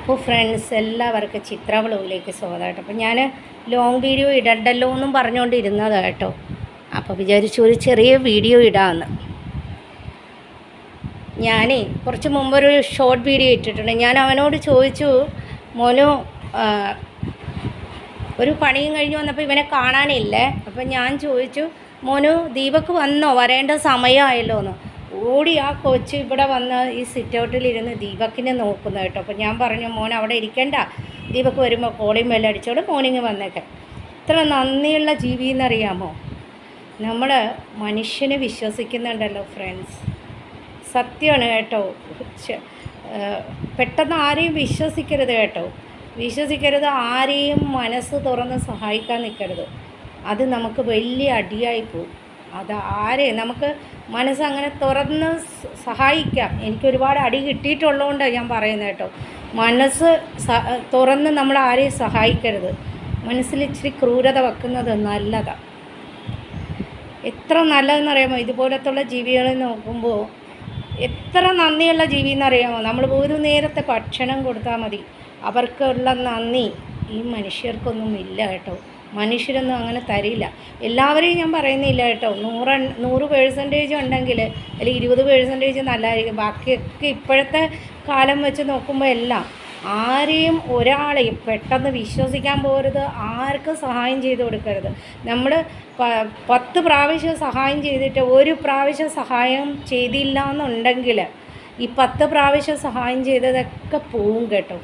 അപ്പോൾ ഫ്രണ്ട്സ് എല്ലാവർക്കും ചിത്ര വ്ലോഗിലേക്ക് സ്വാഗതം കേട്ടോ. അപ്പോൾ ഞാൻ ലോങ് വീഡിയോ ഇടണ്ടല്ലോ എന്നും പറഞ്ഞുകൊണ്ടിരുന്നതാണ് കേട്ടോ. അപ്പോൾ വിചാരിച്ചു ഒരു ചെറിയ വീഡിയോ ഇടാമെന്ന്. ഞാനേ കുറച്ച് മുമ്പൊരു ഷോർട്ട് വീഡിയോ ഇട്ടിട്ടുണ്ട്. ഞാൻ അവനോട് ചോദിച്ചു, മോനു ഒരു പണിയും കഴിഞ്ഞ് വന്നപ്പോൾ ഇവനെ കാണാനില്ലേ. അപ്പം ഞാൻ ചോദിച്ചു, മോനു ദീപക്ക് വന്നോ, വരേണ്ട സമയമായല്ലോ എന്ന്. ഓടി ആ കൊച്ച് ഇവിടെ വന്ന് ഈ സിറ്റ് ഔട്ടിലിരുന്ന് ദീപക്കിനെ നോക്കുന്നു കേട്ടോ. അപ്പോൾ ഞാൻ പറഞ്ഞു, മോൻ അവിടെ ഇരിക്കണ്ട, ദീപക്ക് വരുമ്പോൾ കോളിയും മേലെ അടിച്ചോടെ മോർണിംഗ് വന്നേക്കെ. ഇത്ര നന്ദിയുള്ള ജീവി എന്നറിയാമോ. നമ്മൾ മനുഷ്യനെ വിശ്വസിക്കുന്നുണ്ടല്ലോ ഫ്രണ്ട്സ്, സത്യമാണ് കേട്ടോ. പെട്ടെന്ന് ആരെയും വിശ്വസിക്കരുത് കേട്ടോ, വിശ്വസിക്കരുത്. ആരെയും മനസ്സ് തുറന്ന് സഹായിക്കാൻ നിൽക്കരുത്. അത് നമുക്ക് വലിയ അടിയായി പോകും. അത് നമുക്ക് മനസ്സങ്ങനെ തുറന്ന് സഹായിക്കാം. എനിക്കൊരുപാട് അടി കിട്ടിയിട്ടുള്ളതുകൊണ്ടാണ് ഞാൻ പറയുന്നത് കേട്ടോ. മനസ്സ് തുറന്ന് നമ്മൾ ആരെയും സഹായിക്കരുത്. മനസ്സിൽ ഇച്ചിരി ക്രൂരത വെക്കുന്നത് നല്ലതാണ്. എത്ര നല്ലതെന്നറിയാമോ ഇതുപോലത്തുള്ള ജീവികളെ നോക്കുമ്പോൾ. എത്ര നന്ദിയുള്ള ജീവി എന്നറിയാമോ. നമ്മൾ ഒരു നേരത്തെ ഭക്ഷണം കൊടുത്താൽ മതി, അവർക്കുള്ള നന്ദി ഈ മനുഷ്യർക്കൊന്നും ഇല്ല കേട്ടോ. മനുഷ്യരൊന്നും അങ്ങനെ തരില്ല. എല്ലാവരെയും ഞാൻ പറയുന്നില്ല കേട്ടോ. 100% ഉണ്ടെങ്കിൽ അല്ലെങ്കിൽ 20% നല്ലതായിരിക്കും. ബാക്കിയൊക്കെ ഇപ്പോഴത്തെ കാലം വെച്ച് നോക്കുമ്പോൾ എല്ലാം ആരെയും ഒരാളെയും പെട്ടെന്ന് വിശ്വസിക്കാൻ പോകരുത്. ആർക്കും സഹായം ചെയ്ത് കൊടുക്കരുത്. നമ്മൾ 10 പ്രാവശ്യം സഹായം ചെയ്തിട്ട് ഒരു പ്രാവശ്യം സഹായം ചെയ്തില്ല എന്നുണ്ടെങ്കിൽ ഈ 10 പ്രാവശ്യം സഹായം ചെയ്തതൊക്കെ പോവും കേട്ടോ.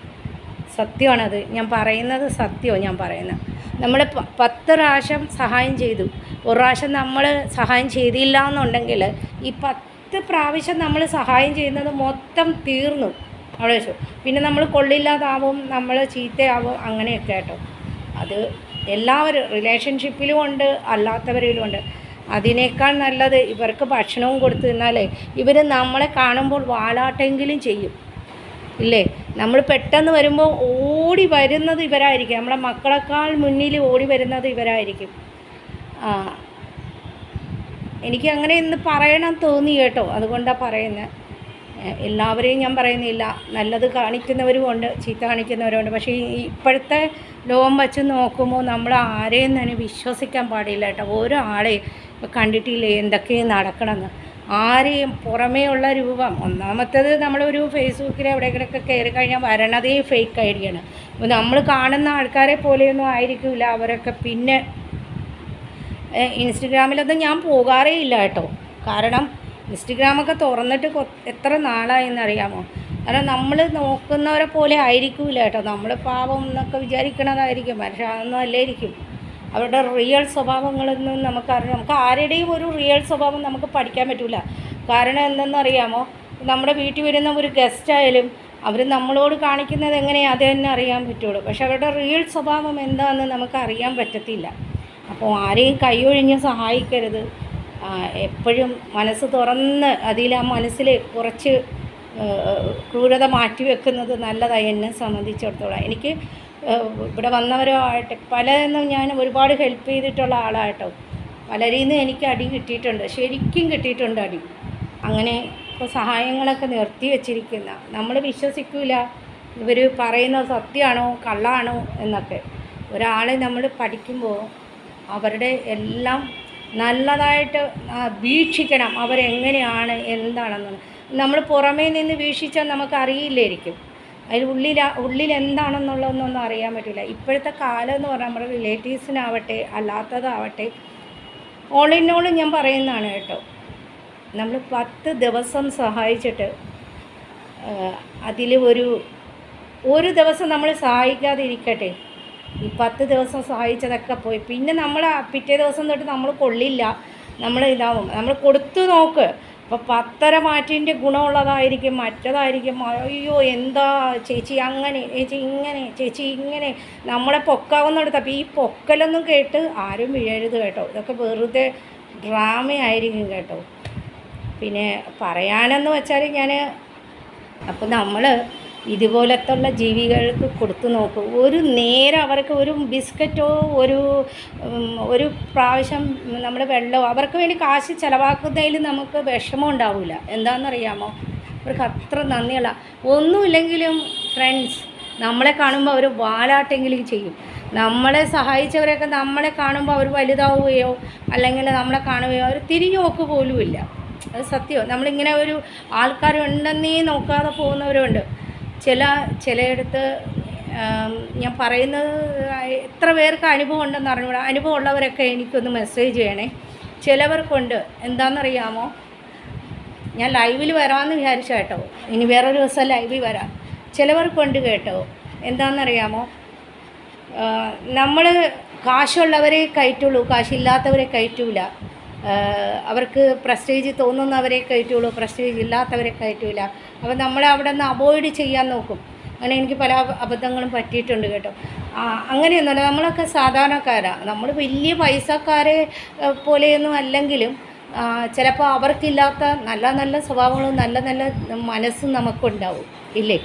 സത്യമാണത് ഞാൻ പറയുന്നത്, സത്യമാണ് ഞാൻ പറയുന്നത്. നമ്മൾ 10 പ്രാവശ്യം സഹായം ചെയ്തു, ഒരു പ്രാവശ്യം നമ്മൾ സഹായം ചെയ്തില്ല എന്നുണ്ടെങ്കിൽ ഈ 10 പ്രാവശ്യം നമ്മൾ സഹായം ചെയ്യുന്നത് മൊത്തം തീർന്നു അവിടെ വെച്ചു. പിന്നെ നമ്മൾ കൊള്ളില്ലാതാവും, നമ്മൾ ചീത്തയാവും, അങ്ങനെയൊക്കെ കേട്ടോ. അത് എല്ലാവരും റിലേഷൻഷിപ്പിലും ഉണ്ട്, അല്ലാത്തവരിലും ഉണ്ട്. അതിനേക്കാൾ നല്ലത് ഇവർക്ക് ഭക്ഷണവും കൊടുത്തു തന്നാലേ ഇവർ നമ്മളെ കാണുമ്പോൾ വാലാട്ടെങ്കിലും ചെയ്യും ഇല്ലേ. നമ്മൾ പെട്ടെന്ന് വരുമ്പോൾ ഓടി വരുന്നത് ഇവരായിരിക്കും. നമ്മളെ മക്കളെക്കാൾ മുന്നിൽ ഓടി വരുന്നത് ഇവരായിരിക്കും. എനിക്ക് അങ്ങനെ ഇന്ന് പറയണം തോന്നി കേട്ടോ, അതുകൊണ്ടാണ് പറയുന്നത്. എല്ലാവരെയും ഞാൻ പറയുന്നില്ല, നല്ലത് കാണിക്കുന്നവരും ഉണ്ട്, ചീത്ത കാണിക്കുന്നവരുണ്ട്. പക്ഷേ ഇപ്പോഴത്തെ ലോകം വെച്ച് നോക്കുമ്പോൾ നമ്മൾ ആരെയും തന്നെ വിശ്വസിക്കാൻ പാടില്ല കേട്ടോ. ഓരോ ആളെയും ഇപ്പോൾ കണ്ടിട്ടില്ലേ എന്തൊക്കെയും നടക്കണമെന്ന്. ആരെയും പുറമേ ഉള്ള രൂപം. ഒന്നാമത്തേത് നമ്മളൊരു ഫേസ്ബുക്കിൽ എവിടെയെങ്കിലൊക്കെ കയറി കഴിഞ്ഞാൽ വരണതേ ഫേക്ക് ഐഡിയാണ്. അപ്പോൾ നമ്മൾ കാണുന്ന ആൾക്കാരെ പോലെയൊന്നും ആയിരിക്കില്ല അവരൊക്കെ. പിന്നെ ഇൻസ്റ്റഗ്രാമിലൊന്നും ഞാൻ പോകാറേ ഇല്ല കേട്ടോ. കാരണം ഇൻസ്റ്റഗ്രാമൊക്കെ തുറന്നിട്ട് എത്ര നാളായെന്നറിയാമോ. കാരണം നമ്മൾ നോക്കുന്നവരെ പോലെ ആയിരിക്കില്ല കേട്ടോ. നമ്മൾ പാവം എന്നൊക്കെ വിചാരിക്കണതായിരിക്കും, പക്ഷേ അതൊന്നും അല്ലായിരിക്കും. അവരുടെ റിയൽ സ്വഭാവങ്ങളൊന്നും നമുക്കറിയാം. നമുക്ക് ആരുടെയും ഒരു റിയൽ സ്വഭാവം നമുക്ക് പഠിക്കാൻ പറ്റില്ല. കാരണം എന്തെന്നറിയാമോ, നമ്മുടെ വീട്ടിൽ വരുന്ന ഒരു ഗസ്റ്റായാലും അവർ നമ്മളോട് കാണിക്കുന്നത് എങ്ങനെയാണ് അത് തന്നെ അറിയാൻ പറ്റുള്ളൂ. പക്ഷെ അവരുടെ റിയൽ സ്വഭാവം എന്താണെന്ന് നമുക്ക് അറിയാൻ പറ്റത്തില്ല. അപ്പോൾ ആരെയും കൈയൊഴിഞ്ഞ് സഹായിക്കരുത്. എപ്പോഴും മനസ്സ് തുറന്ന് അതിൽ ആ മനസ്സിൽ കുറച്ച് ക്രൂരത മാറ്റി വെക്കുന്നത് നല്ലതായി എന്നെ സംബന്ധിച്ചിടത്തോളം. എനിക്ക് ഇവിടെ വന്നവരുമായിട്ട് പലരെന്നും ഞാൻ ഒരുപാട് ഹെൽപ്പ് ചെയ്തിട്ടുള്ള ആളാട്ടോ. പലരിൽ നിന്ന് എനിക്ക് അടി കിട്ടിയിട്ടുണ്ട്, ശരിക്കും കിട്ടിയിട്ടുണ്ട് അടി. അങ്ങനെ ഇപ്പോൾ സഹായങ്ങളൊക്കെ നിർത്തി വച്ചിരിക്കുന്ന നമ്മൾ വിശ്വസിക്കില്ല ഇവർ പറയുന്നത് സത്യമാണോ കള്ളാണോ എന്നൊക്കെ. ഒരാളെ നമ്മൾ പഠിക്കുമ്പോൾ അവരുടെ എല്ലാം നല്ലതായിട്ട് വീക്ഷിക്കണം. അവരെങ്ങനെയാണ് എന്താണെന്ന് നമ്മൾ പുറമേ നിന്ന് വീക്ഷിച്ചാൽ നമുക്കറിയില്ലായിരിക്കും. അതിൽ ഉള്ളിൽ എന്താണെന്നുള്ളതൊന്നും അറിയാൻ പറ്റില്ല. ഇപ്പോഴത്തെ കാലം എന്ന് പറഞ്ഞാൽ നമ്മുടെ റിലേറ്റീവ്സിനാവട്ടെ അല്ലാത്തതാവട്ടെ, ഓളിനോളും ഞാൻ പറയുന്നതാണ് കേട്ടോ. നമ്മൾ 10 ദിവസം സഹായിച്ചിട്ട് അതിൽ ഒരു ദിവസം നമ്മൾ സഹായിക്കാതിരിക്കട്ടെ, ഈ 10 ദിവസം സഹായിച്ചതൊക്കെ പോയി. പിന്നെ നമ്മൾ പിറ്റേ ദിവസം തൊട്ട് നമ്മൾ കൊള്ളില്ല, നമ്മൾ ഇതാവും. നമ്മൾ കൊടുത്തു നോക്ക്. അപ്പോൾ 10 മാറ്റിൻ്റെ ഗുണമുള്ളതായിരിക്കും, മറ്റതായിരിക്കും. അയ്യോ എന്താ ചേച്ചി അങ്ങനെ, ചേച്ചി ഇങ്ങനെ, ചേച്ചി ഇങ്ങനെ, നമ്മളെ പൊക്കാവുന്നിടത്ത്. അപ്പോൾ ഈ പൊക്കലൊന്നും കേട്ട് ആരും വീഴരുത് കേട്ടോ. ഇതൊക്കെ വെറുതെ ഡ്രാമയായിരിക്കും കേട്ടോ. പിന്നെ പറയാനെന്ന് വെച്ചാൽ അപ്പോൾ നമ്മൾ ഇതുപോലത്തുള്ള ജീവികൾക്ക് കൊടുത്തു നോക്കും. ഒരു നേരം അവർക്ക് ഒരു ബിസ്ക്കറ്റോ ഒരു പ്രാവശ്യം നമ്മുടെ വെള്ളമോ അവർക്ക് വേണ്ടി കാശ് ചിലവാക്കുന്നതിൽ നമുക്ക് വിഷമം ഉണ്ടാവില്ല. എന്താണെന്നറിയാമോ, അവർക്ക് അത്ര നന്ദിയുള്ള ഒന്നുമില്ലെങ്കിലും ഫ്രണ്ട്സ് നമ്മളെ കാണുമ്പോൾ അവർ വാലാട്ടെങ്കിലും ചെയ്യും. നമ്മളെ സഹായിച്ചവരൊക്കെ നമ്മളെ കാണുമ്പോൾ അവർ വലുതാവുകയോ അല്ലെങ്കിൽ നമ്മളെ കാണുകയോ അവർ തിരിഞ്ഞു നോക്കുക പോലുമില്ല. അത് സത്യമോ. നമ്മളിങ്ങനെ ഒരു ആൾക്കാരുണ്ടെന്നേ നോക്കാതെ പോകുന്നവരുണ്ട്. ചിലയിടത്ത് ഞാൻ പറയുന്നത് എത്ര പേർക്ക് അനുഭവം ഉണ്ടെന്ന് അറിഞ്ഞൂടാ. അനുഭവം ഉള്ളവരൊക്കെ എനിക്കൊന്ന് മെസ്സേജ് ചെയ്യണേ. ചിലവർക്കുണ്ട്. എന്താണെന്നറിയാമോ, ഞാൻ ലൈവിൽ വരാമെന്ന് വിചാരിച്ച കേട്ടോ, ഇനി വേറൊരു ദിവസം ലൈവിൽ വരാം. ചിലവർക്കുണ്ട് കേട്ടോ, എന്താണെന്നറിയാമോ, നമ്മൾ കാശുള്ളവരെ കയറ്റുള്ളൂ, കാശില്ലാത്തവരെ കയറ്റൂല. അവർക്ക് പ്രസ്റ്റേജ് തോന്നുന്നവരെ കയറ്റുള്ളൂ, പ്രസ്റ്റേജ് ഇല്ലാത്തവരെ കയറ്റൂല. അപ്പോൾ നമ്മളെ അവിടെ നിന്ന് അവോയ്ഡ് ചെയ്യാൻ നോക്കും. അങ്ങനെ എനിക്ക് പല അബദ്ധങ്ങളും പറ്റിയിട്ടുണ്ട് കേട്ടോ. അങ്ങനെയൊന്നുമല്ല, നമ്മളൊക്കെ സാധാരണക്കാരാണ്. നമ്മൾ വലിയ പൈസക്കാരെ പോലെയൊന്നും അല്ലെങ്കിലും ചിലപ്പോൾ അവർക്കില്ലാത്ത നല്ല നല്ല സ്വഭാവങ്ങളും നല്ല നല്ല മനസ്സും നമുക്കുണ്ടാവും, ഇല്ലേ?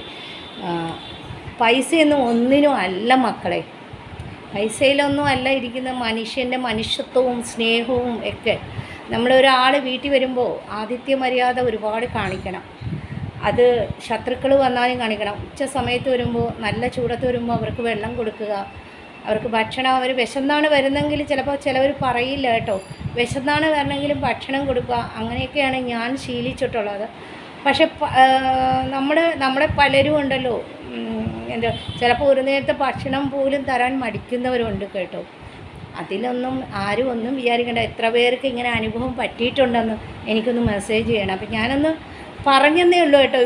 പൈസയൊന്നും ഒന്നിനും അല്ല മക്കളെ. പൈസയിലൊന്നും അല്ല ഇരിക്കുന്ന മനുഷ്യൻ്റെ മനുഷ്യത്വവും സ്നേഹവും ഒക്കെ. നമ്മളൊരാൾ വീട്ടിൽ വരുമ്പോൾ ആതിഥ്യ മര്യാദ ഒരുപാട് കാണിക്കണം. അത് ശത്രുക്കൾ വന്നാലും കാണിക്കണം. ഉച്ച സമയത്ത് വരുമ്പോൾ, നല്ല ചൂടത്ത് വരുമ്പോൾ അവർക്ക് വെള്ളം കൊടുക്കുക, അവർക്ക് ഭക്ഷണം. അവർ വിശന്നാണ് വരുന്നെങ്കിൽ ചിലപ്പോൾ ചിലവർ പറയില്ല കേട്ടോ, വിശന്നാണ് വരണമെങ്കിലും ഭക്ഷണം കൊടുക്കുക. അങ്ങനെയൊക്കെയാണ് ഞാൻ ശീലിച്ചിട്ടുള്ളത്. പക്ഷെ നമ്മളെ പലരും ഉണ്ടല്ലോ, എന്താ, ചിലപ്പോൾ ഒരു നേരത്തെ ഭക്ഷണം പോലും തരാൻ മടിക്കുന്നവരുണ്ട് കേട്ടോ. അതിലൊന്നും ആരും ഒന്നും വിചാരിക്കേണ്ട. എത്ര പേർക്ക് ഇങ്ങനെ അനുഭവം പറ്റിയിട്ടുണ്ടെന്ന് എനിക്കൊന്ന് മെസ്സേജ് ചെയ്യണം. അപ്പം ഞാനൊന്ന് പറഞ്ഞതേ ഉള്ളൂ കേട്ടോ.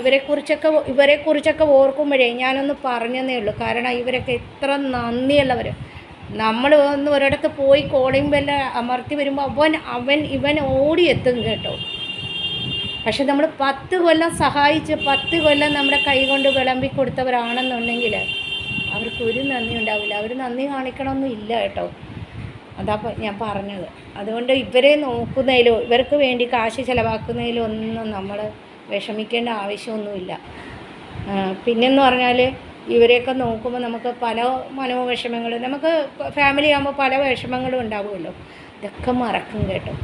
ഇവരെക്കുറിച്ചൊക്കെ ഓർക്കുമ്പോഴേ ഞാനൊന്ന് പറഞ്ഞതേ ഉള്ളൂ. കാരണം ഇവരൊക്കെ എത്ര നന്ദിയുള്ളവർ. നമ്മൾ ഒന്ന് ഒരിടത്ത് പോയി കോളിംഗ് ബെല്ല് അമർത്തി വരുമ്പോൾ ഇവൻ ഓടിയെത്തും കേട്ടോ. പക്ഷെ നമ്മൾ 10 കൊല്ലം സഹായിച്ച് 10 കൊല്ലം നമ്മുടെ കൈ കൊണ്ട് വിളമ്പി കൊടുത്തവരാണെന്നുണ്ടെങ്കിൽ അവർക്കൊരു നന്ദി ഉണ്ടാവില്ല. അവർ നന്ദി കാണിക്കണമെന്നും ഇല്ല കേട്ടോ. അതാ ഞാൻ പറഞ്ഞത്. അതുകൊണ്ട് ഇവരെ നോക്കുന്നതിലോ ഇവർക്ക് വേണ്ടി കാശ് ചിലവാക്കുന്നതിലോ ഒന്നും നമ്മൾ വിഷമിക്കേണ്ട ആവശ്യമൊന്നുമില്ല. പിന്നെന്ന് പറഞ്ഞാൽ ഇവരെയൊക്കെ നോക്കുമ്പോൾ നമുക്ക് പല മനോവിഷമങ്ങൾ, നമുക്ക് ഫാമിലി ആകുമ്പോൾ പല വിഷമങ്ങളും ഉണ്ടാവുമല്ലോ. ഇതൊക്കെ മറക്കും കേട്ടോ.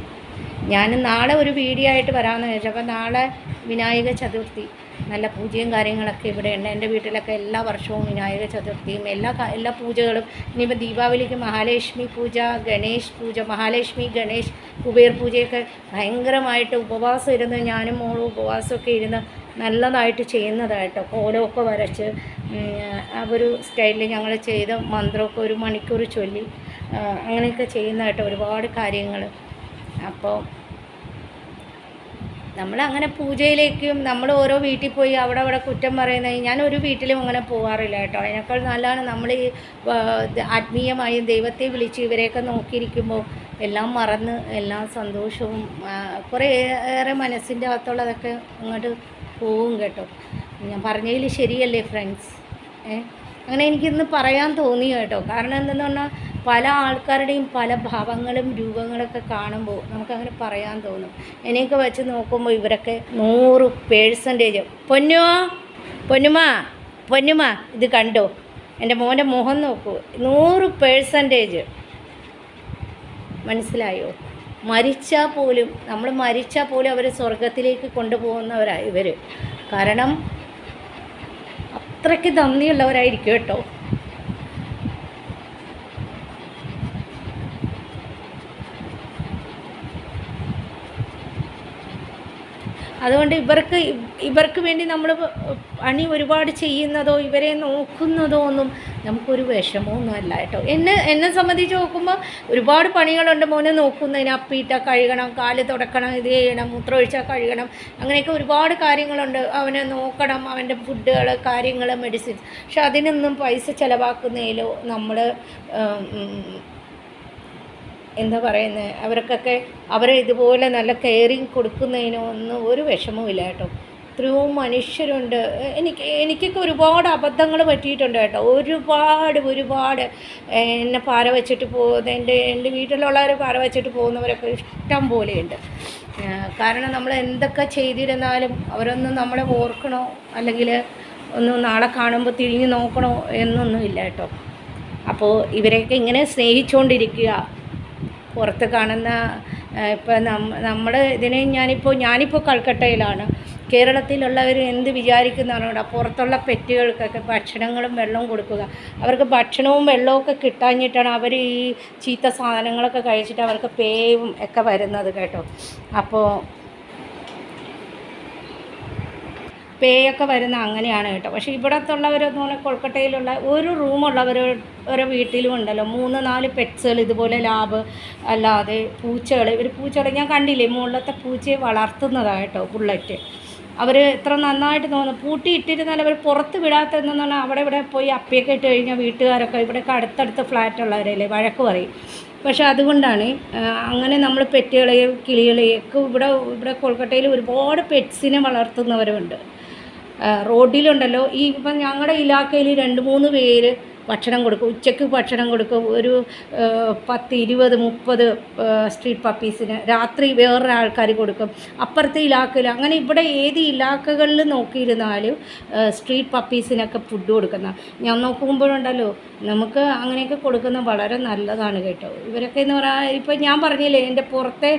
ഞാൻ നാളെ ഒരു വീഡിയോ ആയിട്ട് വരാമെന്ന് വിചാരിച്ചു. അപ്പോൾ നാളെ വിനായക ചതുർത്ഥി, നല്ല പൂജയും കാര്യങ്ങളൊക്കെ ഇവിടെ ഉണ്ട്. എൻ്റെ വീട്ടിലൊക്കെ എല്ലാ വർഷവും വിനായക ചതുർത്ഥിയും എല്ലാ പൂജകളും. ഇനിയിപ്പോൾ ദീപാവലിക്ക് മഹാലക്ഷ്മി പൂജ, ഗണേഷ് പൂജ, മഹാലക്ഷ്മി, ഗണേഷ്, കുബേർ പൂജയൊക്കെ ഭയങ്കരമായിട്ട് ഉപവാസം ഇരുന്ന് ഞാനും മോളും ഉപവാസമൊക്കെ ഇരുന്ന് നല്ലതായിട്ട് ചെയ്യുന്നതായിട്ടോ. കോലമൊക്കെ വരച്ച് ആ ഒരു സ്റ്റൈലിൽ ഞങ്ങൾ ചെയ്ത മന്ത്രമൊക്കെ 1 മണിക്കൂർ ചൊല്ലി അങ്ങനെയൊക്കെ ചെയ്യുന്നതായിട്ട് ഒരുപാട് കാര്യങ്ങൾ. അപ്പോൾ നമ്മളങ്ങനെ പൂജയിലേക്കും നമ്മൾ ഓരോ വീട്ടിൽ പോയി അവിടെ കുറ്റം പറയുന്നത് ഞാനൊരു വീട്ടിലും അങ്ങനെ പോകാറില്ല കേട്ടോ. അതിനേക്കാൾ നല്ലതാണ് നമ്മൾ ഈ ആത്മീയമായും ദൈവത്തെ വിളിച്ച് ഇവരെയൊക്കെ നോക്കിയിരിക്കുമ്പോൾ എല്ലാം മറന്ന് എല്ലാ സന്തോഷവും കുറേ ഏറെ മനസ്സിൻ്റെ അകത്തുള്ളതൊക്കെ അങ്ങോട്ട് പോവും കേട്ടോ. ഞാൻ പറഞ്ഞതിൽ ശരിയല്ലേ ഫ്രണ്ട്സ്? അങ്ങനെ എനിക്കിന്ന് പറയാൻ തോന്നി കേട്ടോ. കാരണം എന്തെന്ന് പറഞ്ഞാൽ പല ആൾക്കാരുടെയും പല ഭാവങ്ങളും രൂപങ്ങളൊക്കെ കാണുമ്പോൾ നമുക്കങ്ങനെ പറയാൻ തോന്നും. എന്നെയൊക്കെ വെച്ച് നോക്കുമ്പോൾ ഇവരൊക്കെ 100% പൊന്നുമ ഇത് കണ്ടോ, എൻ്റെ മോൻ്റെ മുഖം നോക്കൂ, 100% മനസ്സിലായോ? നമ്മൾ മരിച്ചാൽ പോലും അവർ സ്വർഗത്തിലേക്ക് കൊണ്ടുപോകുന്നവരാണ് ഇവർ. കാരണം അത്രയ്ക്ക് നന്ദിയുള്ളവരായിരിക്കും കേട്ടോ. അതുകൊണ്ട് ഇവർക്ക് വേണ്ടി നമ്മൾ പണി ഒരുപാട് ചെയ്യുന്നതോ ഇവരെ നോക്കുന്നതോ ഒന്നും നമുക്കൊരു വിഷമമൊന്നും അല്ല കേട്ടോ. എന്നെ സംബന്ധിച്ച് നോക്കുമ്പോൾ ഒരുപാട് പണികളുണ്ട്. മോനെ നോക്കുന്നതിന് അപ്പിയിട്ട കഴുകണം, കാല് തുടക്കണം, ഇത് ചെയ്യണം, മൂത്രമൊഴിച്ചാൽ കഴുകണം, അങ്ങനെയൊക്കെ ഒരുപാട് കാര്യങ്ങളുണ്ട്. അവനെ നോക്കണം, അവൻ്റെ ഫുഡുകൾ, കാര്യങ്ങൾ, മെഡിസിൻസ്. പക്ഷെ അതിനൊന്നും പൈസ ചിലവാക്കുന്നതിലോ നമ്മൾ എന്താ പറയുന്നത്, അവർക്കൊക്കെ അവരെ ഇതുപോലെ നല്ല കെയറിങ് കൊടുക്കുന്നതിനോ ഒന്നും ഒരു വിഷമവുമില്ല കേട്ടോ. എത്രയോ മനുഷ്യരുണ്ട്. എനിക്കൊക്കെ ഒരുപാട് അബദ്ധങ്ങൾ പറ്റിയിട്ടുണ്ട് കേട്ടോ. ഒരുപാട് എന്നെ പാര വെച്ചിട്ട് പോകുന്ന എൻ്റെ വീട്ടിലുള്ളവർ പാര വെച്ചിട്ട് പോകുന്നവരൊക്കെ ഇഷ്ടം പോലെയുണ്ട്. കാരണം നമ്മൾ എന്തൊക്കെ ചെയ്തിരുന്നാലും അവരൊന്നും നമ്മളെ ഓർക്കണോ അല്ലെങ്കിൽ ഒന്ന് നാളെ കാണുമ്പോൾ തിരിഞ്ഞ് നോക്കണോ എന്നൊന്നുമില്ല കേട്ടോ. അപ്പോൾ ഇവരെയൊക്കെ ഇങ്ങനെ സ്നേഹിച്ചുകൊണ്ടിരിക്കുക. പുറത്ത് കാണുന്ന ഇപ്പം ഞാനിപ്പോൾ കൽക്കട്ടയിലാണ്. കേരളത്തിലുള്ളവർ എന്ത് വിചാരിക്കുന്നതാണ് പുറത്തുള്ള പെറ്റുകൾക്കൊക്കെ ഭക്ഷണങ്ങളും വെള്ളവും കൊടുക്കുക. അവർക്ക് ഭക്ഷണവും വെള്ളമൊക്കെ കിട്ടാഞ്ഞിട്ടാണ് അവർ ഈ ചീത്ത സാധനങ്ങളൊക്കെ കഴിച്ചിട്ട് അവർക്ക് പേയും ഒക്കെ വരുന്നത് കേട്ടോ. അപ്പോൾ പേയൊക്കെ വരുന്ന അങ്ങനെയാണ് കേട്ടോ. പക്ഷേ ഇവിടത്തുള്ളവരെന്ന് പറഞ്ഞാൽ കൊൽക്കട്ടയിലുള്ള ഒരു റൂമുള്ളവർ ഓരോ വീട്ടിലും ഉണ്ടല്ലോ 3-4 പെറ്റ്സുകൾ ഇതുപോലെ ലാബ് അല്ലാതെ പൂച്ചകൾ ഞാൻ കണ്ടില്ലേ മുകളിലത്തെ പൂച്ചയെ വളർത്തുന്നതാണ് കേട്ടോ. ബുള്ളറ്റ് അവർ എത്ര നന്നായിട്ട് തോന്നുന്നു. പൂട്ടിയിട്ടിരുന്നാൽ അവർ പുറത്ത് വിടാത്തതെന്ന് പറഞ്ഞാൽ അവിടെ ഇവിടെ പോയി അപ്പിയൊക്കെ ഇട്ട് കഴിഞ്ഞാൽ വീട്ടുകാരൊക്കെ ഇവിടെയൊക്കെ അടുത്തടുത്ത് ഫ്ലാറ്റുള്ളവരല്ലേ വഴക്ക് പറയും. പക്ഷെ അതുകൊണ്ടാണ് അങ്ങനെ നമ്മൾ പെറ്റുകളെയും കിളികളെയും ഒക്കെ ഇവിടെ കൊൽക്കട്ടയിൽ ഒരുപാട് പെറ്റ്സിനെ വളർത്തുന്നവരുണ്ട്. റോഡിലുണ്ടല്ലോ ഇപ്പം ഞങ്ങളുടെ ഇലാക്കയിൽ 2-3 പേര് ഭക്ഷണം കൊടുക്കും. ഉച്ചയ്ക്ക് ഭക്ഷണം കൊടുക്കും. ഒരു 10, 20, 30 സ്ട്രീറ്റ് പപ്പീസിന്. രാത്രി വേറൊരു ആൾക്കാർ കൊടുക്കും. അപ്പുറത്തെ ഇലാക്കയിൽ അങ്ങനെ ഇവിടെ ഏത് ഇലാക്കകളിൽ നോക്കിയിരുന്നാലും സ്ട്രീറ്റ് പപ്പീസിനൊക്കെ ഫുഡ് കൊടുക്കുന്ന ഞാൻ നോക്കുമ്പോഴുണ്ടല്ലോ നമുക്ക് അങ്ങനെയൊക്കെ കൊടുക്കുന്നത് വളരെ നല്ലതാണ് കേട്ടോ. ഇവരൊക്കെ എന്ന് പറഞ്ഞാൽ ഇപ്പോൾ ഞാൻ പറഞ്ഞില്ലേ എൻ്റെ പുറത്തെ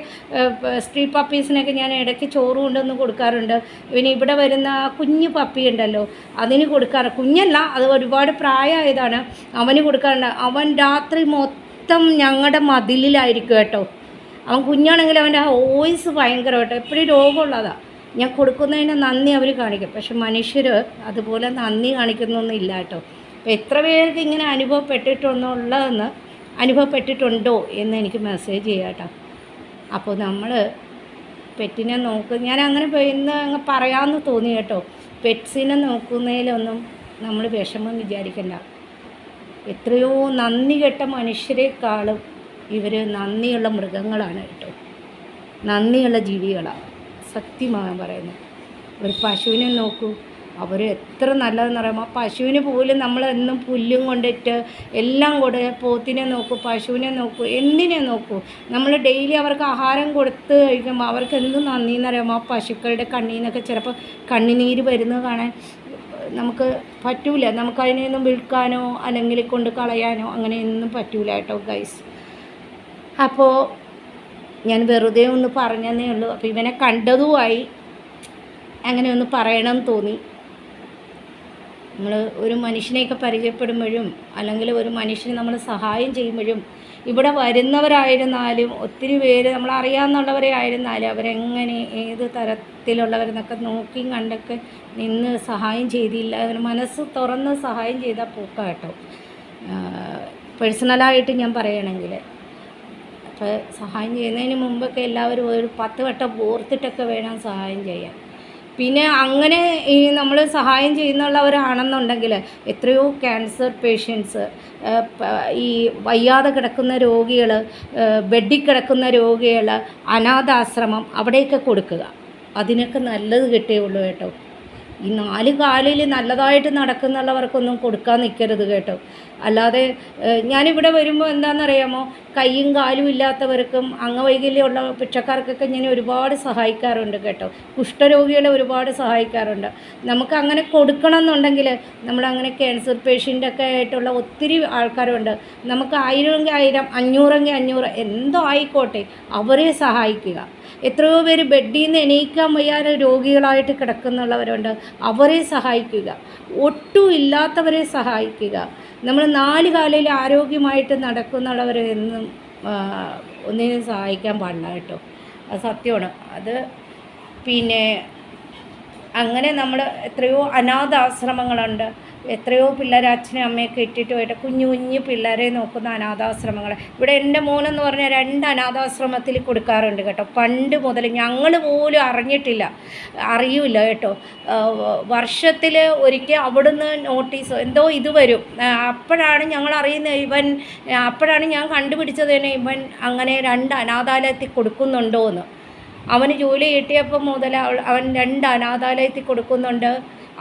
സ്ട്രീറ്റ് പപ്പീസിനൊക്കെ ഞാൻ ഇടയ്ക്ക് ചോറ് കൊണ്ടൊന്ന് കൊടുക്കാറുണ്ട്. പിന്നെ ഇവിടെ വരുന്ന കുഞ്ഞു പപ്പി ഉണ്ടല്ലോ അതിന് കൊടുക്കാറ്. കുഞ്ഞല്ല, അത് ഒരുപാട് പ്രായമായതാണ്. അവന് കൊടുക്കാറുണ്ട്. അവൻ രാത്രി മൊത്തം ഞങ്ങളുടെ മതിലിലായിരിക്കും കേട്ടോ. അവൻ കുഞ്ഞാണെങ്കിൽ അവൻ്റെ വോയിസ് ഭയങ്കര കേട്ടോ. എപ്പോഴും രോഗമുള്ളതാണ്. ഞാൻ കൊടുക്കുന്നതിന് നന്ദി അവർ കാണിക്കും. പക്ഷെ മനുഷ്യർ അതുപോലെ നന്ദി കാണിക്കുന്നൊന്നുമില്ല കേട്ടോ. അപ്പോൾ എത്ര പേർക്ക് ഇങ്ങനെ അനുഭവപ്പെട്ടിട്ടുണ്ടോ എന്ന് എനിക്ക് മെസ്സേജ് ചെയ്യാം കേട്ടോ. അപ്പോൾ നമ്മൾ പെറ്റിനെ ഞാൻ അങ്ങനെ ഇന്ന് അങ്ങ് പറയാമെന്ന് തോന്നി കേട്ടോ. പെറ്റ്സിനെ നോക്കുന്നതിലൊന്നും നമ്മൾ വിഷമം വിചാരിക്കണ്ട. എത്രയോ നന്ദി കെട്ട മനുഷ്യരെക്കാളും ഇവർ നന്ദിയുള്ള മൃഗങ്ങളാണ് കേട്ടോ. നന്ദിയുള്ള ജീവികളാണ് സത്യമാണ് പറയുന്നത്. ഒരു പശുവിനെ നോക്കൂ, അവർ എത്ര നല്ലതെന്ന് പറയുമ്പോൾ ആ പശുവിന് പോലും നമ്മൾ എന്നും പുല്ലും കൊണ്ടിട്ട് എല്ലാം കൂടെ പോത്തിനെ നോക്കൂ, പശുവിനെ നോക്കൂ, എന്തിനെ നോക്കൂ. നമ്മൾ ഡെയിലി അവർക്ക് ആഹാരം കൊടുത്ത് കഴിക്കുമ്പോൾ അവർക്ക് എന്ത് നന്ദി എന്നറിയാമോ. ആ പശുക്കളുടെ കണ്ണിൽ നിന്നൊക്കെ ചിലപ്പോൾ കണ്ണിനീര് വരുന്നത് കാണാൻ നമുക്ക് പറ്റൂല. നമുക്കതിനെയൊന്നും വിൽക്കാനോ അല്ലെങ്കിൽ കൊണ്ട് കളയാനോ അങ്ങനെയൊന്നും പറ്റൂല കേട്ടോ ഗൈസ്. അപ്പോൾ ഞാൻ വെറുതെ ഒന്ന് പറഞ്ഞതേ ഉള്ളൂ. അപ്പോൾ ഇവനെ കണ്ടതുമായി അങ്ങനെ ഒന്ന് പറയണമെന്ന് തോന്നി. നമ്മൾ ഒരു മനുഷ്യനെയൊക്കെ പരിചയപ്പെടുമ്പോഴും അല്ലെങ്കിൽ ഒരു മനുഷ്യന് നമ്മൾ സഹായം ചെയ്യുമ്പോഴും ഇവിടെ വരുന്നവരായിരുന്നാലും ഒത്തിരി പേര് നമ്മളറിയാവുന്നവരെ ആയിരുന്നാലും അവരെങ്ങനെ ഏത് തരത്തിലുള്ളവരെന്നൊക്കെ നോക്കിയും കണ്ടൊക്കെ നിന്ന് സഹായം ചെയ്തില്ല. അങ്ങനെ മനസ്സ് തുറന്ന് സഹായം ചെയ്താൽ പോക്കാം കേട്ടോ. പേഴ്സണലായിട്ട് ഞാൻ പറയുകയാണെങ്കിൽ അപ്പോൾ സഹായം ചെയ്യുന്നതിന് മുമ്പൊക്കെ എല്ലാവരും ഒരു 10 വട്ടം ഓർത്തിട്ടൊക്കെ വേണം സഹായം ചെയ്യാൻ. പിന്നെ അങ്ങനെ ഈ നമ്മൾ സഹായം ചെയ്യുന്നുള്ളവരാണെന്നുണ്ടെങ്കിൽ എത്രയോ ക്യാൻസർ പേഷ്യൻസ്, ഈ വയ്യാതെ കിടക്കുന്ന രോഗികൾ, ബെഡിൽ കിടക്കുന്ന രോഗികൾ, അനാഥാശ്രമം അവിടെയൊക്കെ കൊടുക്കുക. അതിനൊക്കെ നല്ലത് കിട്ടുകയുള്ളൂ കേട്ടോ. ഈ 4 കാലിൽ നല്ലതായിട്ട് നടക്കുന്നുള്ളവർക്കൊന്നും കൊടുക്കാൻ നിൽക്കരുത് കേട്ടോ. അല്ലാതെ ഞാനിവിടെ വരുമ്പോൾ എന്താണെന്നറിയാമോ, കൈയും കാലും ഇല്ലാത്തവർക്കും അംഗവൈകല്യമുള്ള ഭിക്ഷക്കാർക്കൊക്കെ ഞാൻ ഒരുപാട് സഹായിക്കാറുണ്ട് കേട്ടോ. കുഷ്ഠരോഗികളെ ഒരുപാട് സഹായിക്കാറുണ്ട്. നമുക്ക് അങ്ങനെ കൊടുക്കണം എന്നുണ്ടെങ്കിൽ നമ്മളങ്ങനെ ക്യാൻസർ പേഷ്യൻ്റൊക്കെ ആയിട്ടുള്ള ഒത്തിരി ആൾക്കാരുണ്ട്. നമുക്ക് 1000-1000, 500-500 എന്തോ ആയിക്കോട്ടെ അവരെ സഹായിക്കുക. എത്രയോ പേര് ബെഡിൽ നിന്ന് എണീക്കാൻ വയ്യാതെ രോഗികളായിട്ട് കിടക്കുന്നുള്ളവരുണ്ട്. അവരെ സഹായിക്കുക. ഒട്ടും ഇല്ലാത്തവരെ സഹായിക്കുക. നമ്മൾ 4 കാലിൽ ആരോഗ്യമായിട്ട് നടക്കുന്നുള്ളവരെ എന്നും ഒന്നിനും സഹായിക്കാൻ പാടില്ല കേട്ടോ. അത് സത്യമാണ്. അത് പിന്നെ അങ്ങനെ നമ്മൾ എത്രയോ അനാഥാശ്രമങ്ങളുണ്ട്. എത്രയോ പിള്ളേർ അച്ഛനും അമ്മയൊക്കെ ഇട്ടിട്ട് പോയിട്ട് കുഞ്ഞു പിള്ളേരെ നോക്കുന്ന അനാഥാശ്രമങ്ങൾ. ഇവിടെ എൻ്റെ മോനെന്ന് പറഞ്ഞാൽ 2 അനാഥാശ്രമത്തിൽ കൊടുക്കാറുണ്ട് കേട്ടോ. പണ്ട് മുതൽ ഞങ്ങൾ പോലും അറിയില്ല കേട്ടോ. വർഷത്തിൽ ഒരിക്കൽ അവിടുന്ന് നോട്ടീസ് എന്തോ ഇത് വരും. അപ്പോഴാണ് ഞങ്ങൾ അറിയുന്നത് അപ്പോഴാണ് ഞാൻ കണ്ടുപിടിച്ചത് തന്നെ ഇവൻ അങ്ങനെ 2 അനാഥാലയത്തിൽ കൊടുക്കുന്നുണ്ടോ എന്ന്. അവന് ജോലി കിട്ടിയപ്പോൾ മുതൽ അവൻ 2 അനാഥാലയത്തിൽ കൊടുക്കുന്നുണ്ട്.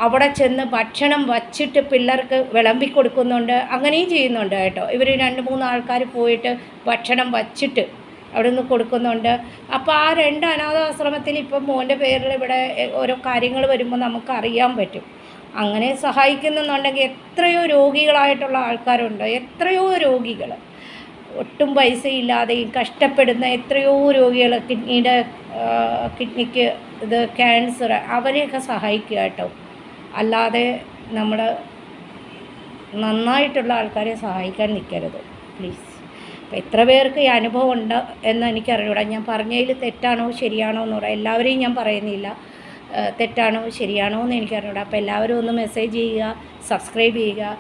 അവിടെ ചെന്ന് ഭക്ഷണം വച്ചിട്ട് പിള്ളേർക്ക് വിളമ്പി കൊടുക്കുന്നുണ്ട്. അങ്ങനെയും ചെയ്യുന്നുണ്ട് കേട്ടോ. ഇവർ 2-3 ആൾക്കാർ പോയിട്ട് ഭക്ഷണം വച്ചിട്ട് അവിടെ നിന്ന് കൊടുക്കുന്നുണ്ട്. അപ്പോൾ ആ 2 അനാഥാശ്രമത്തിൽ ഇപ്പം മോൻ്റെ പേരിൽ ഇവിടെ ഓരോ കാര്യങ്ങൾ വരുമ്പോൾ നമുക്കറിയാൻ പറ്റും. അങ്ങനെ സഹായിക്കുന്നുണ്ടെങ്കിൽ എത്രയോ രോഗികളായിട്ടുള്ള ആൾക്കാരുണ്ട്. എത്രയോ രോഗികൾ ഒട്ടും പൈസയില്ലാതെയും കഷ്ടപ്പെടുന്ന എത്രയോ രോഗികൾ കിഡ്നിക്ക് ഇത് ക്യാൻസർ അവരെയൊക്കെ സഹായിക്കുക കേട്ടോ. അല്ലാതെ നമ്മൾ നന്നായിട്ടുള്ള ആൾക്കാരെ സഹായിക്കാൻ നിൽക്കരുത് പ്ലീസ്. അപ്പോൾ എത്ര പേർക്ക് ഈ അനുഭവം ഉണ്ട് എന്ന് എനിക്കറിയൂടാ. ഞാൻ പറഞ്ഞതിൽ തെറ്റാണോ ശരിയാണോ എന്ന് പറയാം. എല്ലാവരെയും ഞാൻ പറയുന്നില്ല, തെറ്റാണോ ശരിയാണോ എന്ന് എനിക്കറിയൂടാ. അപ്പോൾ എല്ലാവരും ഒന്ന് മെസ്സേജ് ചെയ്യുക, സബ്സ്ക്രൈബ് ചെയ്യുക.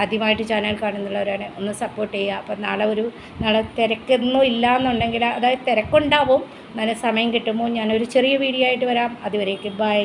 ആദ്യമായിട്ട് ചാനൽ കാണുന്നവരാണ് ഒന്ന് സപ്പോർട്ട് ചെയ്യുക. അപ്പോൾ നാളെ തിരക്കൊന്നും ഇല്ല എന്നുണ്ടെങ്കിൽ, അതായത് തിരക്കുണ്ടാവും, നല്ല സമയം കിട്ടുമ്പോൾ ഞാനൊരു ചെറിയ വീഡിയോ ആയിട്ട് വരാം. അതുവരേക്കും ബൈ.